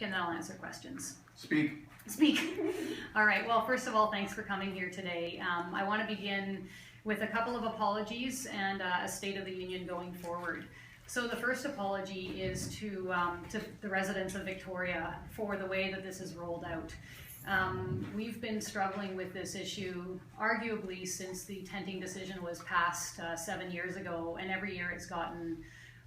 And then I'll answer questions. Speak. All right, well, first of all, thanks for coming here today. I want to begin with a couple of apologies and a State of the Union going forward. So the first apology is to the residents of Victoria for the way that this is rolled out. We've been struggling with this issue arguably since the tenting decision was passed 7 years ago, and every year it's gotten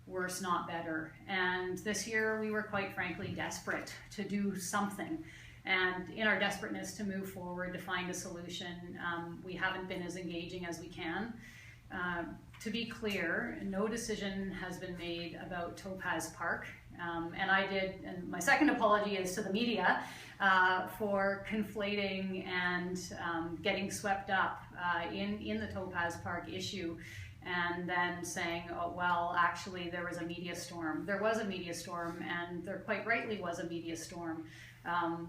worse, not better. And this year we were quite frankly desperate to do something. And in our desperateness to move forward, to find a solution, we haven't been as engaging as we can. To be clear, no decision has been made about Topaz Park. And my second apology is to the media for conflating and getting swept up in the Topaz Park issue, and then saying, oh, well, actually there was a media storm. There was a media storm, and there quite rightly was a media storm.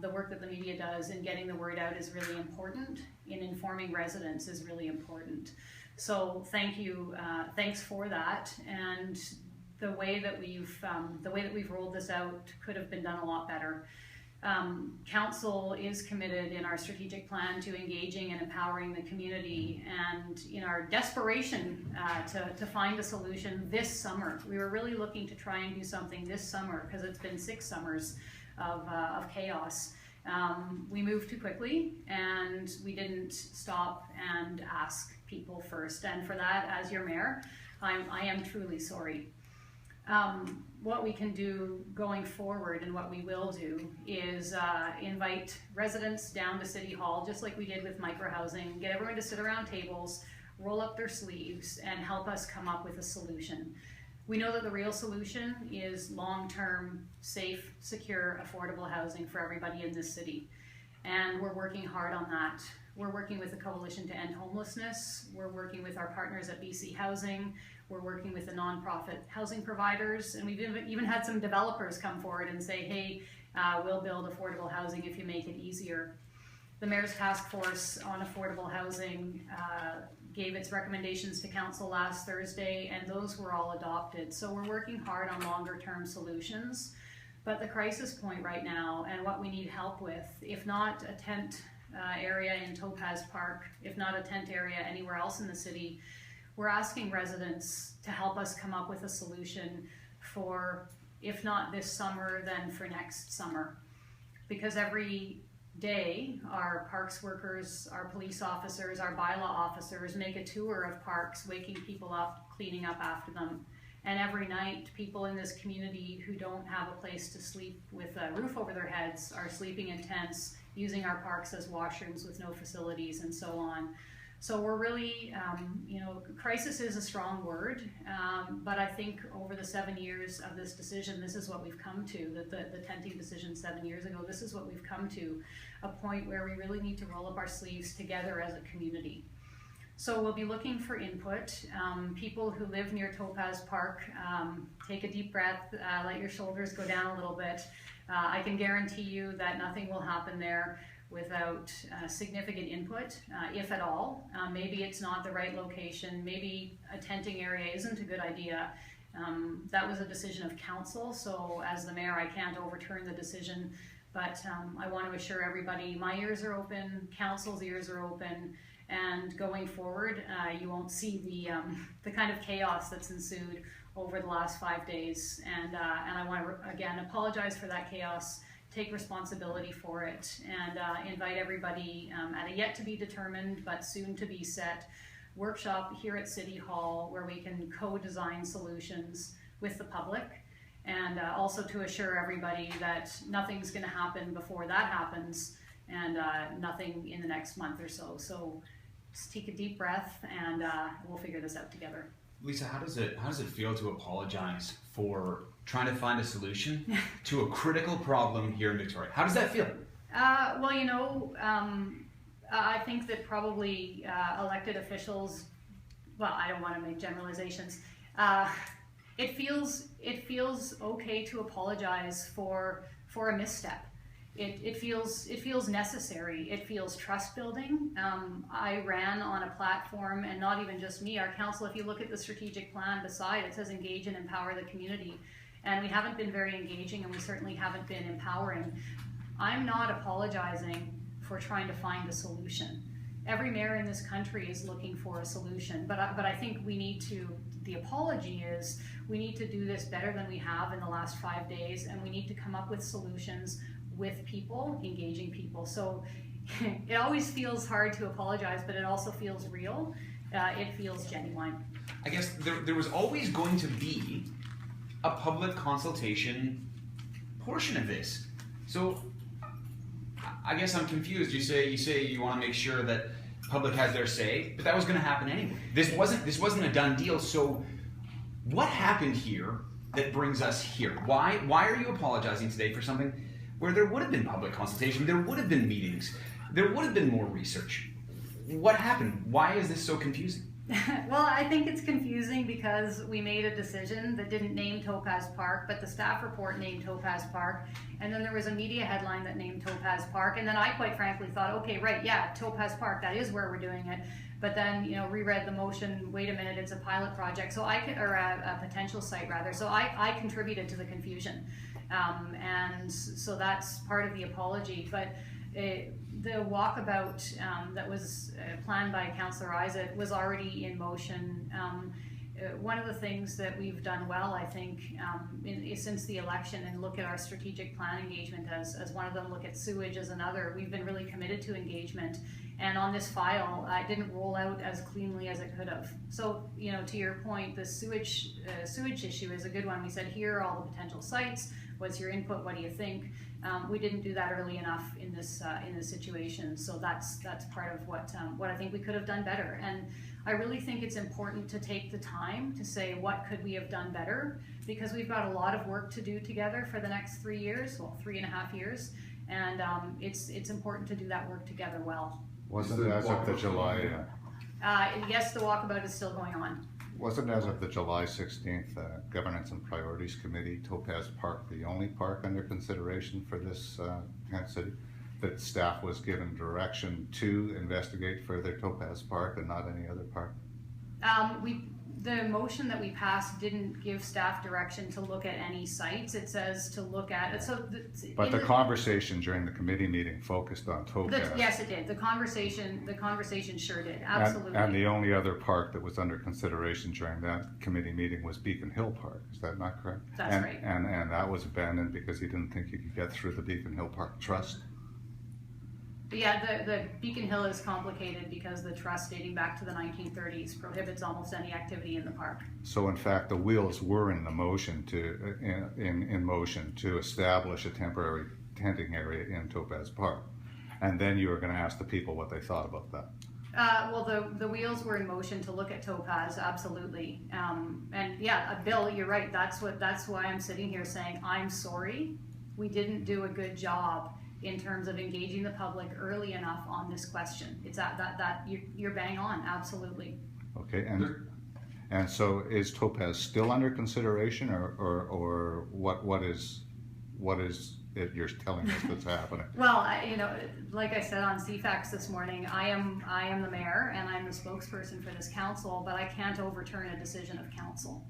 The work that the media does in getting the word out is really important, in informing residents is really important. So thank you, thanks for that. And the way that we've rolled this out could have been done a lot better. Council is committed in our strategic plan to engaging and empowering the community, and in our desperation to find a solution this summer. We were really looking to try and do something this summer because it's been 6 summers of chaos. We moved too quickly, and we didn't stop and ask people first. And for that, as your mayor, I am truly sorry. What we can do going forward, and what we will do, is invite residents down to City Hall, just like we did with microhousing, get everyone to sit around tables, roll up their sleeves, and help us come up with a solution. We know that the real solution is long-term, safe, secure, affordable housing for everybody in this city. And we're working hard on that. We're working with the Coalition to End Homelessness. We're working with our partners at BC Housing. We're working with the nonprofit housing providers. And we've even had some developers come forward and say, hey, we'll build affordable housing if you make it easier. The Mayor's Task Force on Affordable Housing gave its recommendations to Council last Thursday, and those were all adopted. So we're working hard on longer term solutions. But the crisis point right now, and what we need help with, if not a tent area in Topaz Park, if not a tent area anywhere else in the city, we're asking residents to help us come up with a solution for, if not this summer, then for next summer. Because every day, our parks workers, our police officers, our bylaw officers make a tour of parks, waking people up, cleaning up after them. And every night, people in this community who don't have a place to sleep with a roof over their heads are sleeping in tents, using our parks as washrooms with no facilities, and so on. So we're really, crisis is a strong word, but I think over the 7 years of this decision, this is what we've come to, the tenting decision 7 years ago, this is what we've come to, a point where we really need to roll up our sleeves together as a community. So we'll be looking for input. People who live near Topaz Park, take a deep breath, let your shoulders go down a little bit. I can guarantee you that nothing will happen there without significant input, if at all. Maybe it's not the right location, maybe a tenting area isn't a good idea. That was a decision of council, so as the mayor I can't overturn the decision, but I want to assure everybody my ears are open, council's ears are open, and going forward you won't see the kind of chaos that's ensued over the last 5 days. And I want to again apologize for that chaos, take responsibility for it, and invite everybody at a yet to be determined but soon to be set workshop here at City Hall, where we can co-design solutions with the public, and also to assure everybody that nothing's going to happen before that happens, and nothing in the next month or so. So just take a deep breath, and we'll figure this out together. Lisa, how does it feel to apologize for trying to find a solution to a critical problem here in Victoria? How does that feel? Well, I think that probably elected officials, well, I don't want to make generalizations. It feels okay to apologize for a misstep. It feels necessary. It feels trust building. I ran on a platform, and not even just me, our council, if you look at the strategic plan beside, it says engage and empower the community. and we haven't been very engaging, and we certainly haven't been empowering. I'm not apologizing for trying to find a solution. Every mayor in this country is looking for a solution, but I think we need to, the apology is, we need to do this better than we have in the last 5 days, and we need to come up with solutions with people, engaging people. So it always feels hard to apologize, but it also feels real. It feels genuine. I guess there was always going to be a public consultation portion of this. So I guess I'm confused. You say you want to make sure that public has their say, but that was going to happen anyway. This wasn't a done deal. So what happened here that brings us here? Why are you apologizing today for something where there would have been public consultation, there would have been meetings, there would have been more research? What happened? Why is this so confusing? Well, I think it's confusing because we made a decision that didn't name Topaz Park, but the staff report named Topaz Park, and then there was a media headline that named Topaz Park, and then I quite frankly thought, okay, right, yeah, Topaz Park, that is where we're doing it, but then, you know, reread the motion, wait a minute, it's a pilot project, so or a potential site rather, so I contributed to the confusion, and so that's part of the apology, but the walkabout that was planned by Councillor Isaac was already in motion. One of the things that we've done well, I think, since the election, and look at our strategic plan engagement as one of them, look at sewage as another, we've been really committed to engagement. And on this file, it didn't roll out as cleanly as it could have. So, you know, to your point, the sewage issue is a good one. We said, here are all the potential sites. What's your input? What do you think? We didn't do that early enough in this situation. So that's part of what I think we could have done better. And I really think it's important to take the time to say, what could we have done better? Because we've got a lot of work to do together for the next 3 years, well, 3.5 years. And it's important to do that work together well. Wasn't as of the July? Yes, the walkabout is still going on. Wasn't as of the July 16th Governance and Priorities Committee, Topaz Park the only park under consideration for this city? That staff was given direction to investigate further Topaz Park and not any other park? The motion that we passed didn't give staff direction to look at any sites. It says to look at it. So, but the conversation during the committee meeting focused on Topaz. Yes, it did. The conversation sure did. Absolutely. And the only other park that was under consideration during that committee meeting was Beacon Hill Park. Is that not correct? That's right. And that was abandoned because he didn't think he could get through the Beacon Hill Park Trust. Yeah, the Beacon Hill is complicated because the trust dating back to the 1930s prohibits almost any activity in the park. So in fact, the wheels were in the motion in motion to establish a temporary tenting area in Topaz Park, and then you were going to ask the people what they thought about that. Well, the wheels were in motion to look at Topaz, absolutely. And yeah, Bill, you're right. That's why I'm sitting here saying I'm sorry. We didn't do a good job in terms of engaging the public early enough on this question. It's that you're bang on, absolutely. Okay, and so is Topaz still under consideration, or what is it you're telling us that's happening? Well, you know, like I said on CFAX this morning, I am the mayor and I'm the spokesperson for this council, but I can't overturn a decision of council.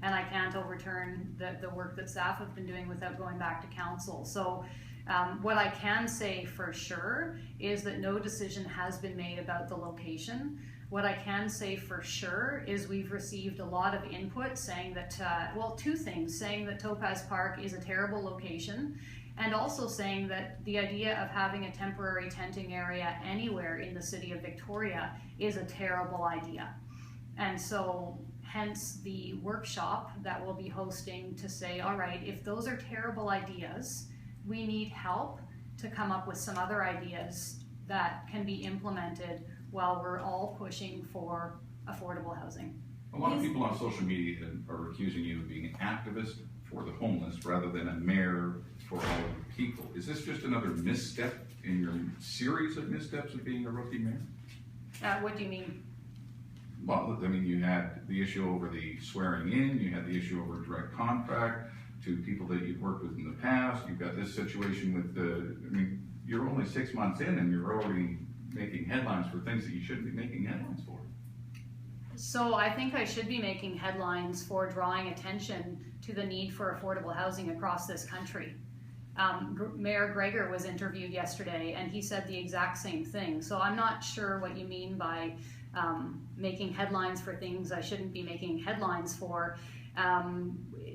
And I can't overturn the work that staff have been doing without going back to council. So what I can say for sure is that no decision has been made about the location. What I can say for sure is we've received a lot of input saying that, well, two things, saying that Topaz Park is a terrible location, and also saying that the idea of having a temporary tenting area anywhere in the city of Victoria is a terrible idea. And so hence the workshop that we'll be hosting to say, all right, if those are terrible ideas, we need help to come up with some other ideas that can be implemented while we're all pushing for affordable housing. A lot of people on social media are accusing you of being an activist for the homeless rather than a mayor for all of the people. Is this just another misstep in your series of missteps of being a rookie mayor? What do you mean? Well, I mean, you had the issue over the swearing in, you had the issue over direct contract to people that you've worked with in the past. You've got this situation with I mean, you're only 6 months in and you're already making headlines for things that you shouldn't be making headlines for. So I think I should be making headlines for drawing attention to the need for affordable housing across this country. Mayor Gregor was interviewed yesterday and he said the exact same thing. So I'm not sure what you mean by making headlines for things I shouldn't be making headlines for.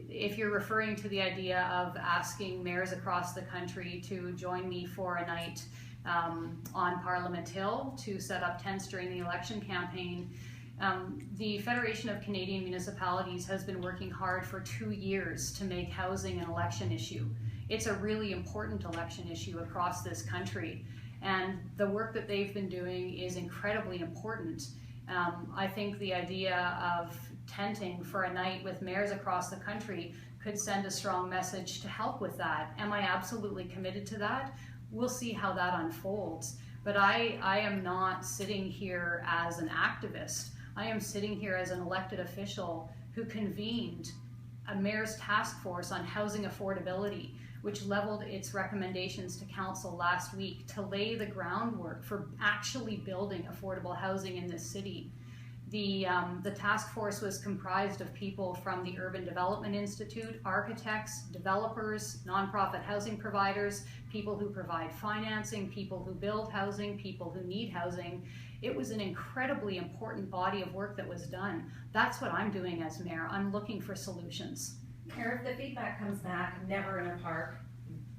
If you're referring to the idea of asking mayors across the country to join me for a night on Parliament Hill to set up tents during the election campaign, the Federation of Canadian Municipalities has been working hard for 2 years to make housing an election issue. It's a really important election issue across this country, and the work that they've been doing is incredibly important. I think the idea of tenting for a night with mayors across the country could send a strong message to help with that. Am I absolutely committed to that? We'll see how that unfolds. But I am not sitting here as an activist. I am sitting here as an elected official who convened a mayor's task force on housing affordability, which leveled its recommendations to council last week to lay the groundwork for actually building affordable housing in this city. The task force was comprised of people from the Urban Development Institute, architects, developers, nonprofit housing providers, people who provide financing, people who build housing, people who need housing. It was an incredibly important body of work that was done. That's what I'm doing as mayor. I'm looking for solutions. Mayor, if the feedback comes back, never in a park,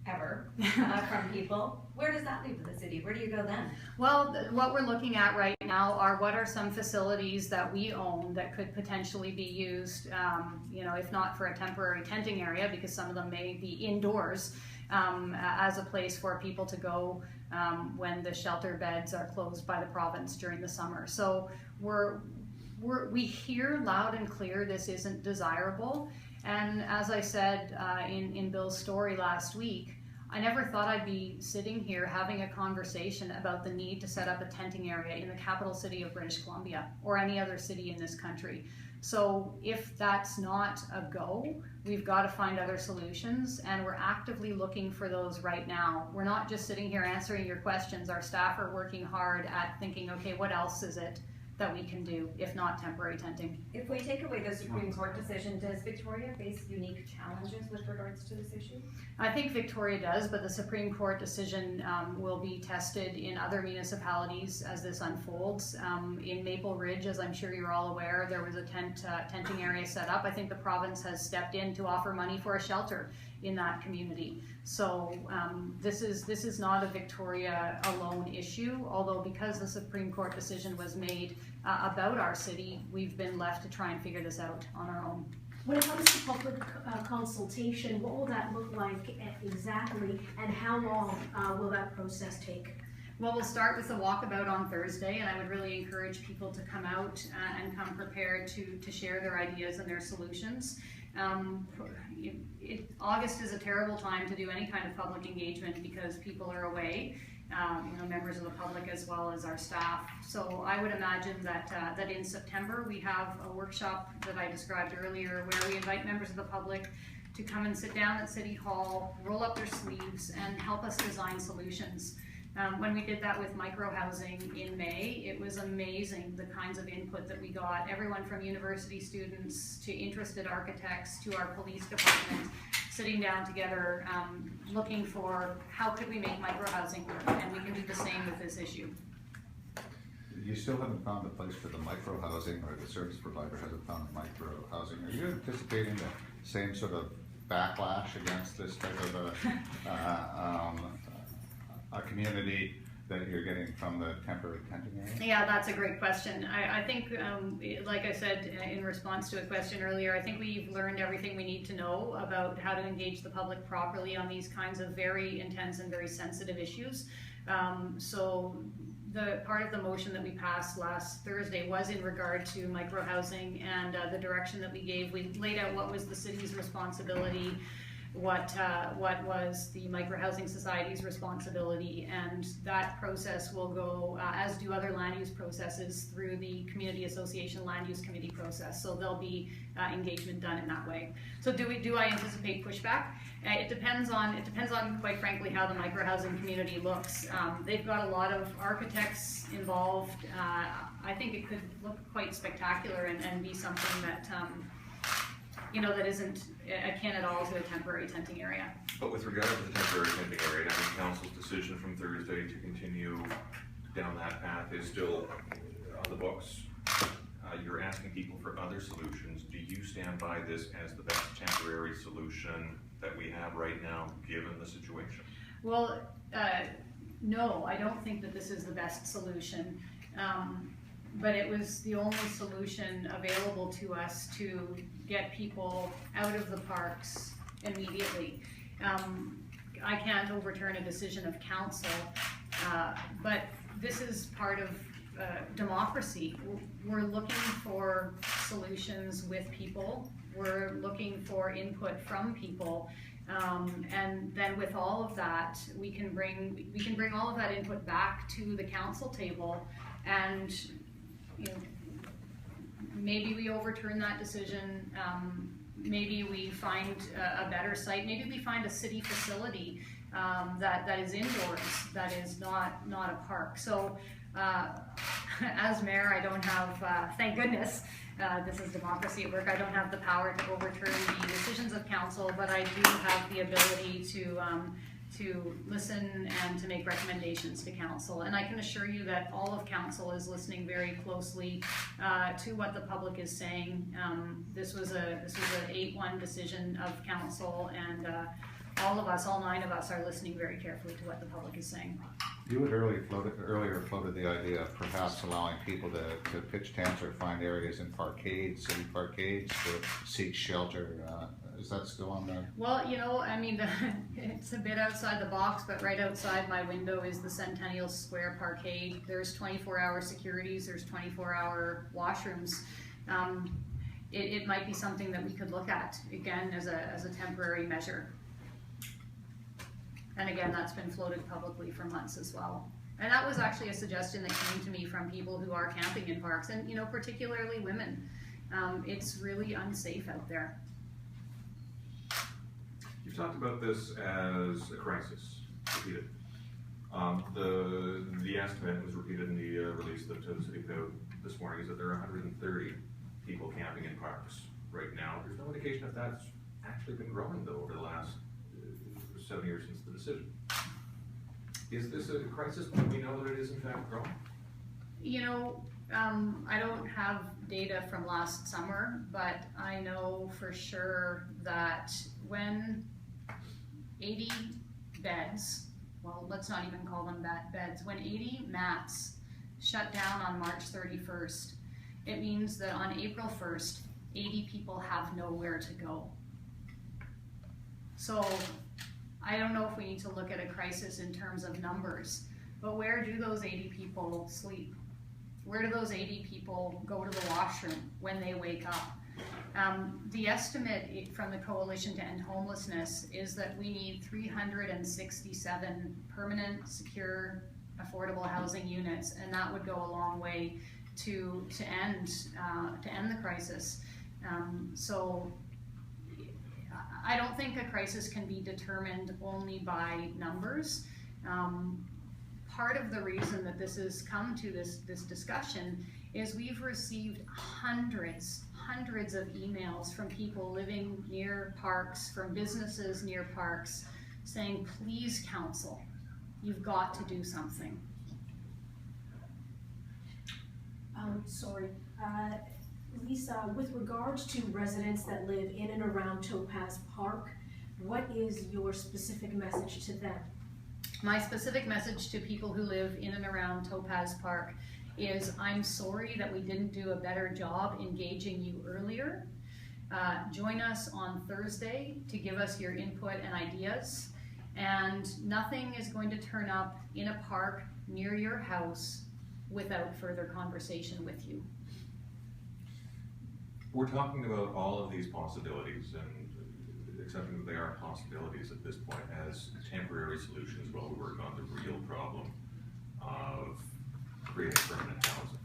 ever, from people, where does that leave the city? Where do you go then? Well, what we're looking at right now are what are some facilities that we own that could potentially be used, if not for a temporary tenting area, because some of them may be indoors, as a place for people to go when the shelter beds are closed by the province during the summer. So we hear loud and clear this isn't desirable. And as I said in Bill's story last week, I never thought I'd be sitting here having a conversation about the need to set up a tenting area in the capital city of British Columbia or any other city in this country. So if that's not a go, we've got to find other solutions, and we're actively looking for those right now. We're not just sitting here answering your questions. Our staff are working hard at thinking, okay, what else is it that we can do, if not temporary tenting? If we take away the Supreme Court decision, does Victoria face unique challenges with regards to this issue? I think Victoria does, but the Supreme Court decision will be tested in other municipalities as this unfolds. In Maple Ridge, as I'm sure you're all aware, there was a tenting area set up. I think the province has stepped in to offer money for a shelter in that community. So this is not a Victoria alone issue, although because the Supreme Court decision was made about our city, we've been left to try and figure this out on our own. When it comes to public consultation, what will that look like exactly, and how long will that process take? Well, we'll start with the walkabout on Thursday, and I would really encourage people to come out and come prepared to share their ideas and their solutions. August is a terrible time to do any kind of public engagement because people are away, members of the public as well as our staff. So I would imagine that in September we have a workshop that I described earlier where we invite members of the public to come and sit down at City Hall, roll up their sleeves, and help us design solutions. When we did that with micro-housing in May, it was amazing the kinds of input that we got. Everyone from university students to interested architects to our police department sitting down together looking for how could we make micro-housing work, and we can do the same with this issue. You still haven't found a place for the micro-housing, or the service provider hasn't found micro-housing. Are you anticipating the same sort of backlash against this type of a community that you're getting from the temporary tenting area? Yeah, that's a great question. I think, like I said in response to a question earlier, I think we've learned everything we need to know about how to engage the public properly on these kinds of very intense and very sensitive issues. So the part of the motion that we passed last Thursday was in regard to micro-housing and the direction that we gave. We laid out what was the city's responsibility what was the Microhousing Society's responsibility, and that process will go, as do other land use processes, through the Community Association Land Use Committee process. So there'll be engagement done in that way. So do I anticipate pushback? It depends on quite frankly how the microhousing community looks. They've got a lot of architects involved. I think it could look quite spectacular and be something that that isn't akin at all to a temporary tenting area. But with regard to the temporary tenting area, I mean, council's decision from Thursday to continue down that path is still on the books. You're asking people for other solutions. Do you stand by this as the best temporary solution that we have right now, given the situation? Well, no, I don't think that this is the best solution. But it was the only solution available to us to get people out of the parks immediately. I can't overturn a decision of council, but this is part of democracy. We're looking for solutions with people. We're looking for input from people. And then with all of that, we can bring all of that input back to the council table, and maybe we overturn that decision. Maybe we find a better site. Maybe we find a city facility that is indoors, that is not a park. So as mayor, I don't have, thank goodness, this is democracy at work, I don't have the power to overturn the decisions of council, but I do have the ability to listen and to make recommendations to council. And I can assure you that all of council is listening very closely to what the public is saying. This was an 8-1 decision of council, and all 9 of us are listening very carefully to what the public is saying. You had earlier floated the idea of perhaps allowing people to pitch tents or find areas in parkades, city parkades, to seek shelter. Is that still on there? Well, I mean, it's a bit outside the box, but right outside my window is the Centennial Square Parkade. There's 24-hour securities, there's 24-hour washrooms. It might be something that we could look at, again, as a temporary measure. And again, that's been floated publicly for months as well. And that was actually a suggestion that came to me from people who are camping in parks, and particularly women. It's really unsafe out there. You've talked about this as a crisis, repeated. The estimate was repeated in the release that the city put out this morning, is that there are 130 people camping in parks right now. There's no indication if that's actually been growing though over the last 7 years since the decision. Is this a crisis when we know that it is in fact growing? I don't have data from last summer, but I know for sure that when 80 beds, well, let's not even call them beds, when 80 mats shut down on March 31st, it means that on April 1st, 80 people have nowhere to go. So I don't know if we need to look at a crisis in terms of numbers, but where do those 80 people sleep? Where do those 80 people go to the washroom when they wake up? The estimate from the Coalition to End Homelessness is that we need 367 permanent, secure, affordable housing units, and that would go a long way to end the crisis. So I don't think a crisis can be determined only by numbers. Part of the reason that this has come to this discussion is we've received hundreds of emails from people living near parks, from businesses near parks, saying, please council, you've got to do something. Lisa, with regards to residents that live in and around Topaz Park, what is your specific message to them? My specific message to people who live in and around Topaz Park is, I'm sorry that we didn't do a better job engaging you earlier. Join us on Thursday to give us your input and ideas. And nothing is going to turn up in a park near your house without further conversation with you. We're talking about all of these possibilities, and accepting that they are possibilities at this point as temporary solutions while we work on the real problem of creating permanent housing.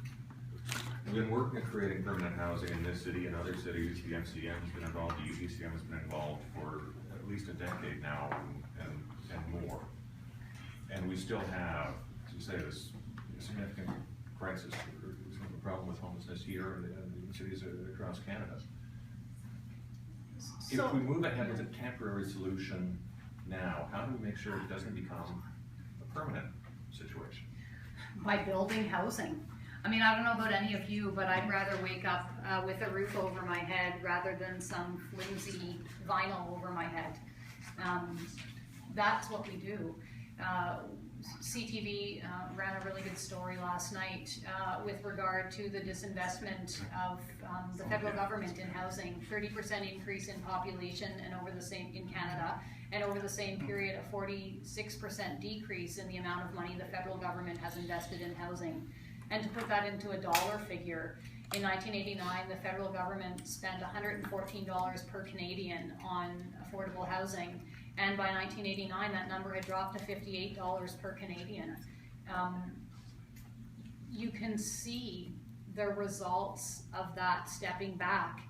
We've been working at creating permanent housing in this city and other cities. The MCM has been involved, the UBCM has been involved for at least a decade now and more. And we still have, as you say, this significant crisis, a problem with homelessness here and in cities across Canada. If we move ahead with a temporary solution now, how do we make sure it doesn't become a permanent situation? By building housing. I mean, I don't know about any of you, but I'd rather wake up with a roof over my head rather than some flimsy vinyl over my head. That's what we do. CTV ran a really good story last night with regard to the disinvestment of the federal government in housing. 30% increase in population and over the same in Canada, and over the same period a 46% decrease in the amount of money the federal government has invested in housing. And to put that into a dollar figure, in 1989 the federal government spent $114 per Canadian on affordable housing. And by 1989, that number had dropped to $58 per Canadian. You can see the results of that stepping back